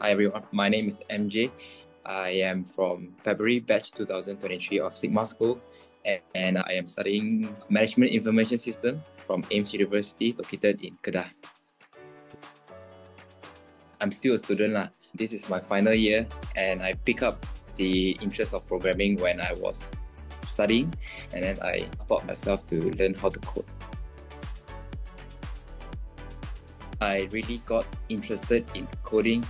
Hi everyone, my name is MJ. I am from February batch 2023 of Sigma School, and I am studying Management Information System from Ames University located in Kedah. I'm still a student lah. This is my final year and I pick up the interest of programming when I was studying, and then I taught myself to learn how to code. I really got interested in coding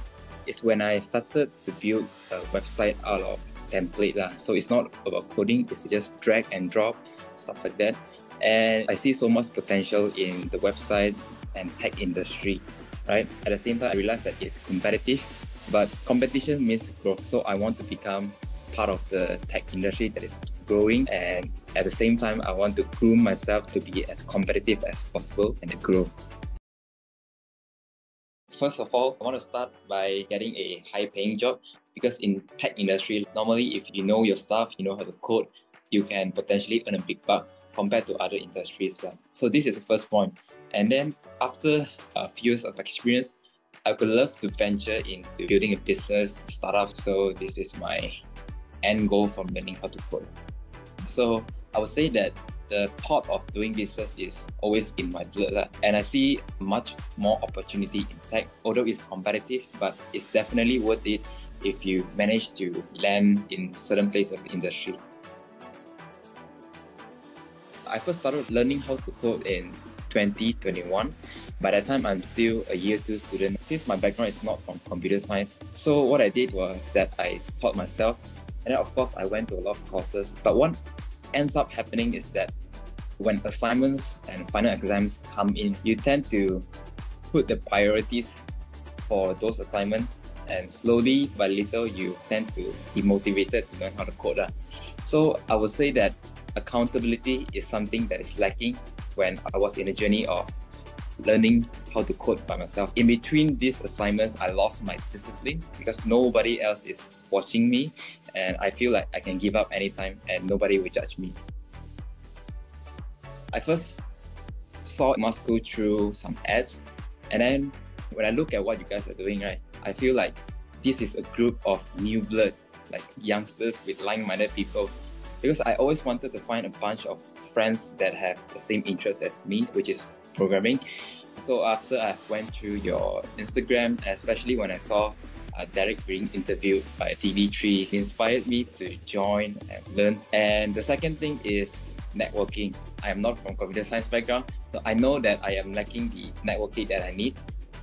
is when I started to build a website out of template lah. So it's not about coding, it's just drag and drop, stuff like that. And I see so much potential in the website and tech industry, right? At the same time, I realized that it's competitive, but competition means growth. So I want to become part of the tech industry that is growing, and at the same time, I want to groom myself to be as competitive as possible and to grow. First of all, I want to start by getting a high-paying job, because in tech industry, normally if you know your stuff, you know how to code, you can potentially earn a big buck compared to other industries. So this is the first point. And then after a few years of experience, I would love to venture into building a business startup. So this is my end goal from learning how to code. So I would say that the thought of doing business is always in my blood, and I see much more opportunity in tech. Although it's competitive, but it's definitely worth it if you manage to land in certain place of the industry. I first started learning how to code in 2021. By that time, I'm still a year 2 student. Since my background is not from computer science, so what I did was that I taught myself, and then of course I went to a lot of courses. But what ends up happening is that when assignments and final exams come in, you tend to put the priorities for those assignments, and slowly by little you tend to be motivated to learn how to code. So I would say that accountability is something that is lacking when I was in a journey of learning how to code by myself. In between these assignments, I lost my discipline because nobody else is watching me, and I feel like I can give up anytime and nobody will judge me. I first saw Sigma School through some ads, and then when I look at what you guys are doing, right, I feel like this is a group of new blood, like youngsters with like-minded people. Because I always wanted to find a bunch of friends that have the same interest as me, which is programming. So after I went through your Instagram, especially when I saw Derek being interviewed by TV3, it inspired me to join and learn. And the second thing is networking. I am not from computer science background, so I know that I am lacking the networking that I need.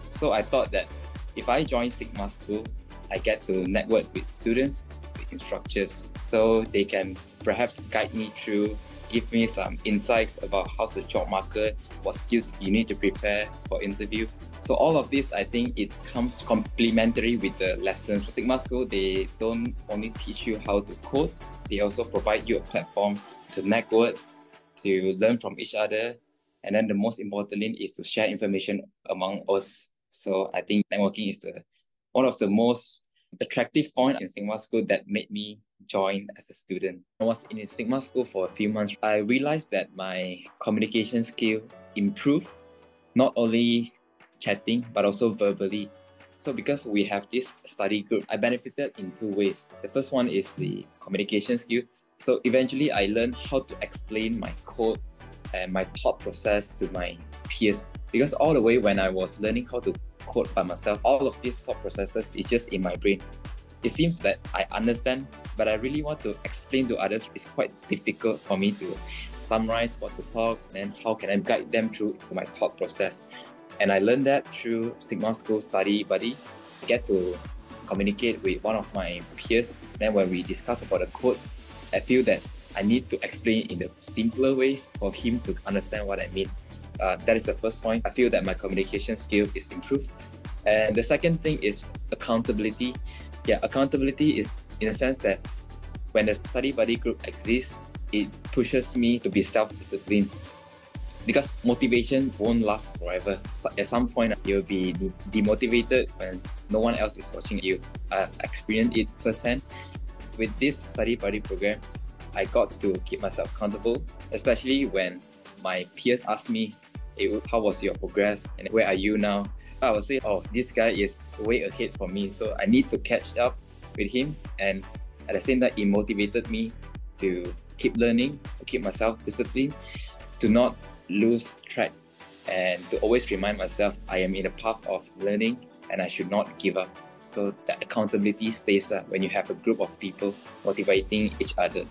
So I thought that if I join Sigma School, I get to network with students, with instructors, so they can perhaps guide me through, give me some insights about how's the job market, what skills you need to prepare for interview. So all of this, I think it comes complementary with the lessons. For Sigma School, they don't only teach you how to code, they also provide you a platform to network, to learn from each other, and then the most important thing is to share information among us. So I think networking is one of the most attractive points in Sigma School that made me join as a student. I was in Sigma School for a few months. I realized that my communication skill improved, not only chatting, but also verbally. So because we have this study group, I benefited in two ways. The first one is the communication skill. So eventually I learned how to explain my code and my thought process to my peers. Because all the way when I was learning how to code by myself, all of these thought processes is just in my brain. It seems that I understand, but I really want to explain to others. It's quite difficult for me to summarize what to talk, and how can I guide them through my thought process. And I learned that through Sigma School Study Buddy. I get to communicate with one of my peers. Then when we discuss about the code, I feel that I need to explain in a simpler way for him to understand what I mean. That is the first point. I feel that my communication skill is improved. And the second thing is accountability. Yeah, accountability is in a sense that when the study buddy group exists, it pushes me to be self-disciplined. Because motivation won't last forever. So at some point, you'll be demotivated when no one else is watching you. I've experienced it firsthand. With this study buddy program, I got to keep myself accountable, especially when my peers ask me, hey, how was your progress and where are you now? I would say, oh, this guy is way ahead for me. So I need to catch up with him, and at the same time, it motivated me to keep learning, to keep myself disciplined, to not lose track, and to always remind myself I am in a path of learning and I should not give up. So that accountability stays there when you have a group of people motivating each other.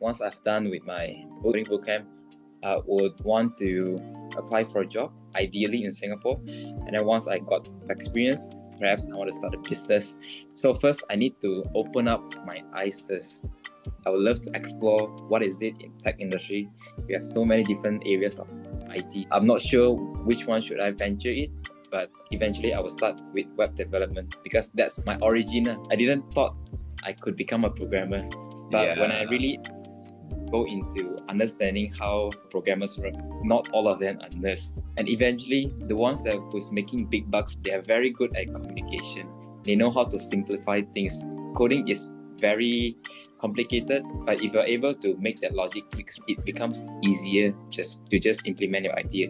Once I've done with my coding program, I would want to apply for a job, ideally in Singapore. And then once I got experience, perhaps I want to start a business. So first, I need to open up my eyes first. I would love to explore what is it in tech industry. We have so many different areas of IT. I'm not sure which one should I venture in, but eventually I will start with web development because that's my origin. I didn't thought I could become a programmer, but when I really go into understanding how programmers work, not all of them are nerds. And eventually, the ones that was making big bucks, they are very good at communication. They know how to simplify things. Coding is very complicated, but if you're able to make that logic click, it becomes easier to just implement your idea.